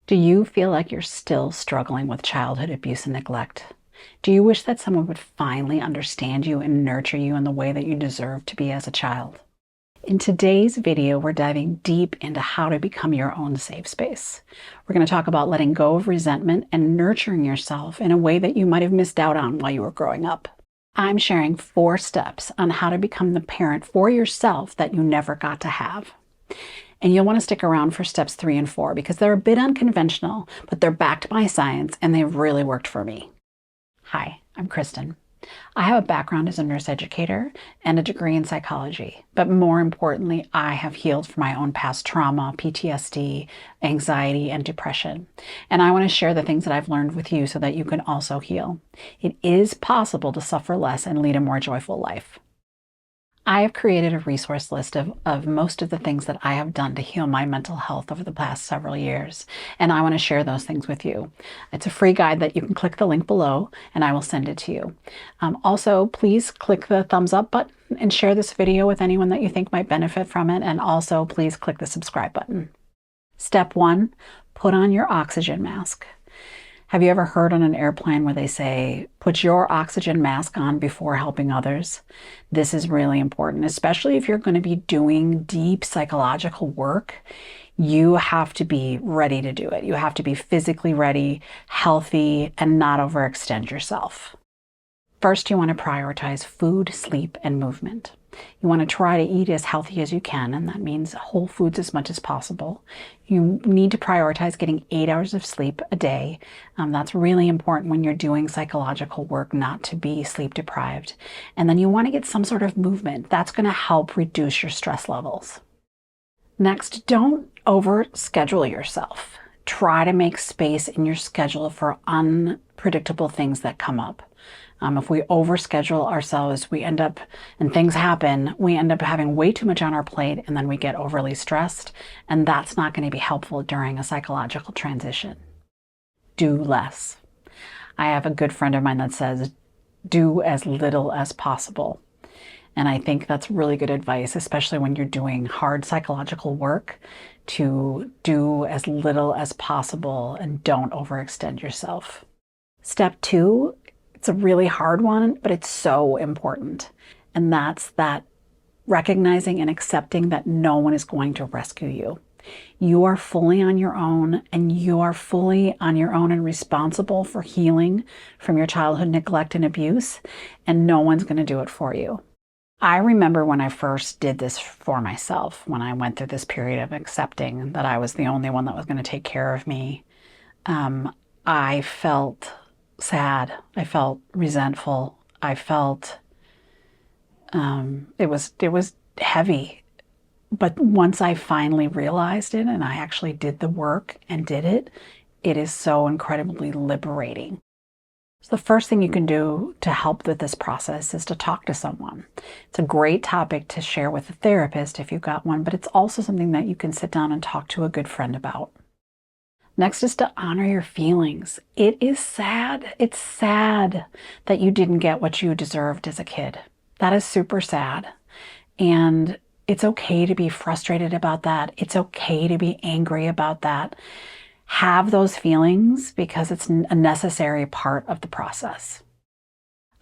Do you feel like you're still struggling with childhood abuse and neglect? Do you wish that someone would finally understand you and nurture you in the way that you deserve to be as a child? In today's video, we're diving deep into how to become your own safe space. We're going to talk about letting go of resentment and nurturing yourself in a way that you might have missed out on while you were growing up. I'm sharing 4 steps on how to become the parent for yourself that you never got to have. And you'll want to stick around for steps 3 and 4 because they're a bit unconventional, but they're backed by science and they've really worked for me. Hi, I'm Kristen. I have a background as a nurse educator and a degree in psychology, but more importantly, I have healed from my own past trauma, PTSD, anxiety, and depression. And I want to share the things that I've learned with you so that you can also heal. It is possible to suffer less and lead a more joyful life. I have created a resource list of most of the things that I have done to heal my mental health over the past several years, and I want to share those things with you. It's a free guide that you can click the link below, and I will send it to you. Also, please click the thumbs up button and share this video with anyone that you think might benefit from it, and also please click the subscribe button. Step 1, put on your oxygen mask. Have you ever heard on an airplane where they say, put your oxygen mask on before helping others? This is really important, especially if you're going to be doing deep psychological work. You have to be ready to do it. You have to be physically ready, healthy, and not overextend yourself. First, you want to prioritize food, sleep, and movement. You want to try to eat as healthy as you can, and that means whole foods as much as possible. You need to prioritize getting 8 hours of sleep a day. That's really important when you're doing psychological work, not to be sleep deprived. And then you want to get some sort of movement. That's going to help reduce your stress levels. Next, don't overschedule yourself. Try to make space in your schedule for unpredictable things that come up. If we overschedule ourselves, and things happen, we end up having way too much on our plate, and then we get overly stressed, and that's not going to be helpful during a psychological transition. Do less. I have a good friend of mine that says, do as little as possible. And I think that's really good advice, especially when you're doing hard psychological work, to do as little as possible and don't overextend yourself. Step 2, it's a really hard one, but it's so important. And that's that recognizing and accepting that no one is going to rescue you. You are fully on your own, and you are fully on your own and responsible for healing from your childhood neglect and abuse, and no one's going to do it for you. I remember when I first did this for myself, when I went through this period of accepting that I was the only one that was going to take care of me, I felt sad. I felt resentful. I felt it was heavy. But once I finally realized it and I actually did the work and did it, it is so incredibly liberating. So the first thing you can do to help with this process is to talk to someone. It's a great topic to share with a therapist if you've got one, but it's also something that you can sit down and talk to a good friend about. Next is to honor your feelings. It is sad. It's sad that you didn't get what you deserved as a kid. That is super sad. And it's okay to be frustrated about that. It's okay to be angry about that. Have those feelings because it's a necessary part of the process.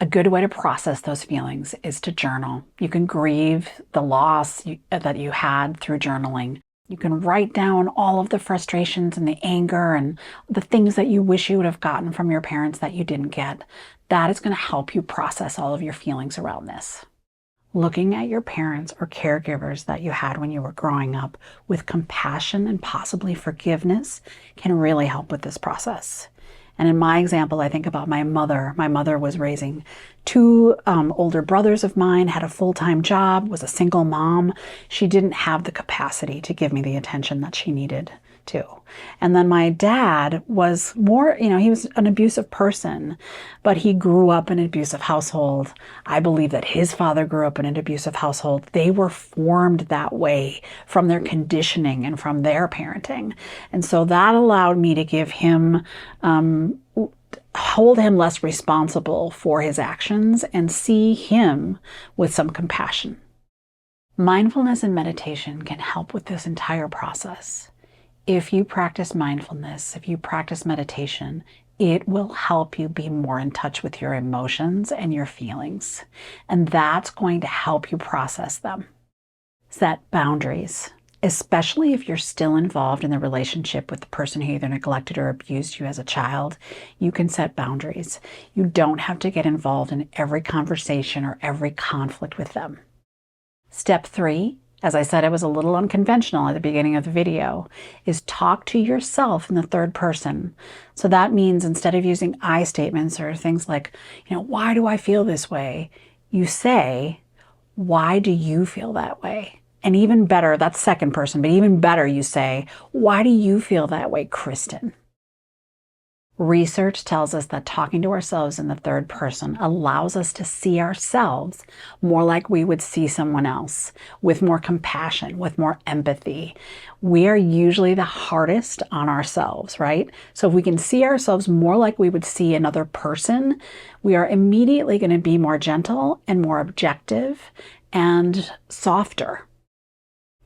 A good way to process those feelings is to journal. You can grieve the loss that you had through journaling. You can write down all of the frustrations and the anger and the things that you wish you would have gotten from your parents that you didn't get. That is going to help you process all of your feelings around this. Looking at your parents or caregivers that you had when you were growing up with compassion and possibly forgiveness can really help with this process. And in my example, I think about my mother. My mother was raising 2 older brothers of mine, had a full-time job, was a single mom. She didn't have the capacity to give me the attention that she needed to. And then my dad was more, he was an abusive person, but he grew up in an abusive household. I believe that his father grew up in an abusive household. They were formed that way from their conditioning and from their parenting. And so that allowed me to give him, hold him less responsible for his actions and see him with some compassion. Mindfulness and meditation can help with this entire process. If you practice mindfulness, if you practice meditation, it will help you be more in touch with your emotions and your feelings. And that's going to help you process them. Set boundaries, especially if you're still involved in the relationship with the person who either neglected or abused you as a child. You can set boundaries. You don't have to get involved in every conversation or every conflict with them. Step 3, as I said, it was a little unconventional at the beginning of the video, is talk to yourself in the third person. So that means instead of using I statements or things like, why do I feel this way? You say, why do you feel that way? And even better, that's second person, but even better, you say, why do you feel that way, Kristen? Research tells us that talking to ourselves in the third person allows us to see ourselves more like we would see someone else, with more compassion, with more empathy. We are usually the hardest on ourselves, right? So if we can see ourselves more like we would see another person, we are immediately going to be more gentle and more objective and softer.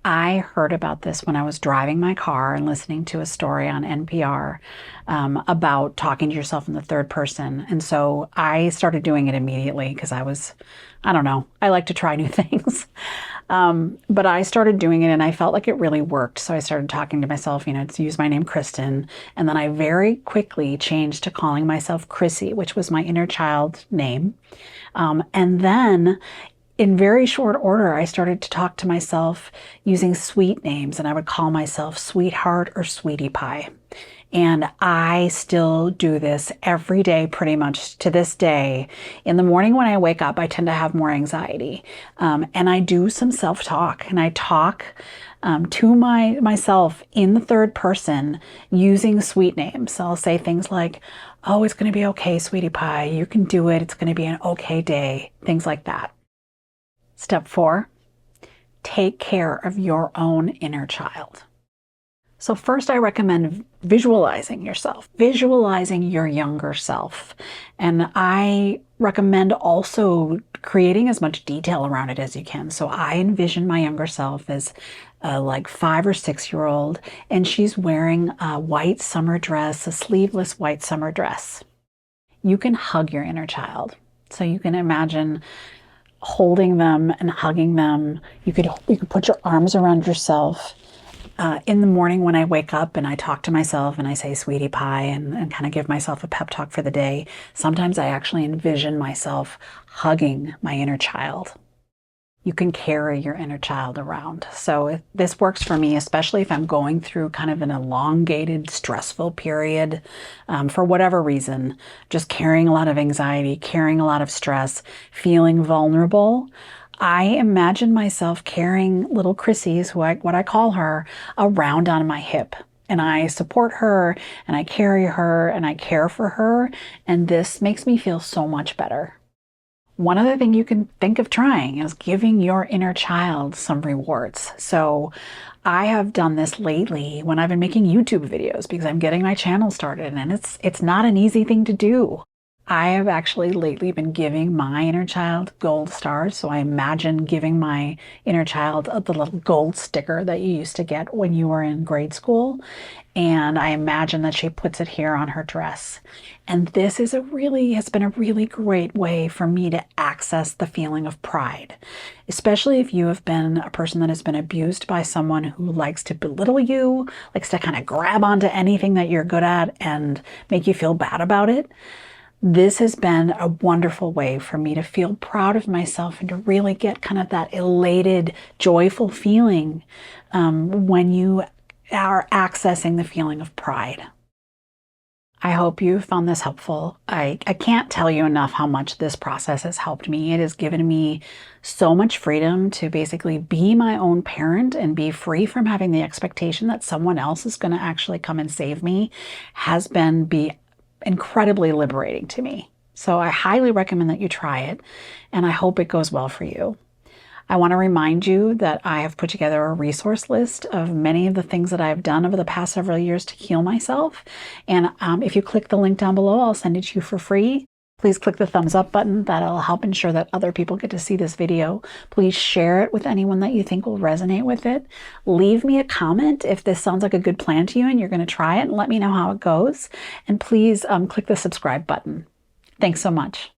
I heard about this when I was driving my car and listening to a story on NPR about talking to yourself in the third person. And so I started doing it immediately because I don't know, I like to try new things. But I started doing it and I felt like it really worked. So I started talking to myself, to use my name Kristen. And then I very quickly changed to calling myself Chrissy, which was my inner child name. And then in very short order, I started to talk to myself using sweet names, and I would call myself Sweetheart or Sweetie Pie. And I still do this every day, pretty much to this day. In the morning when I wake up, I tend to have more anxiety. And I do some self-talk, and I talk to myself in the third person using sweet names. So I'll say things like, oh, it's going to be okay, Sweetie Pie. You can do it. It's going to be an okay day. Things like that. Step 4, take care of your own inner child. So first, I recommend visualizing yourself, visualizing your younger self. And I recommend also creating as much detail around it as you can. So I envision my younger self as like 5 or 6-year-old, and she's wearing a white summer dress, a sleeveless white summer dress. You can hug your inner child. So you can imagine holding them and hugging them. You could put your arms around yourself. In the morning when I wake up and I talk to myself and I say Sweetie Pie and kind of give myself a pep talk for the day, sometimes I actually envision myself hugging my inner child. You can carry your inner child around. So this works for me, especially if I'm going through kind of an elongated, stressful period for whatever reason, just carrying a lot of anxiety, carrying a lot of stress, feeling vulnerable. I imagine myself carrying little Chrissy's, what I call her, around on my hip. And I support her and I carry her and I care for her. And this makes me feel so much better. One other thing you can think of trying is giving your inner child some rewards. So I have done this lately when I've been making YouTube videos because I'm getting my channel started, and it's not an easy thing to do. I have actually lately been giving my inner child gold stars. So I imagine giving my inner child the little gold sticker that you used to get when you were in grade school. And I imagine that she puts it here on her dress. And this has been a really great way for me to access the feeling of pride, especially if you have been a person that has been abused by someone who likes to belittle you, likes to kind of grab onto anything that you're good at and make you feel bad about it. This has been a wonderful way for me to feel proud of myself and to really get kind of that elated, joyful feeling when you are accessing the feeling of pride. I hope you found this helpful. I can't tell you enough how much this process has helped me. It has given me so much freedom to basically be my own parent and be free from having the expectation that someone else is going to actually come and save me. Has been incredibly liberating to me. So I highly recommend that you try it, and I hope it goes well for you. I want to remind you that I have put together a resource list of many of the things that I've done over the past several years to heal myself. And if you click the link down below, I'll send it to you for free. Please click the thumbs up button. That'll help ensure that other people get to see this video. Please share it with anyone that you think will resonate with it. Leave me a comment if this sounds like a good plan to you and you're going to try it, and let me know how it goes. And please click the subscribe button. Thanks so much.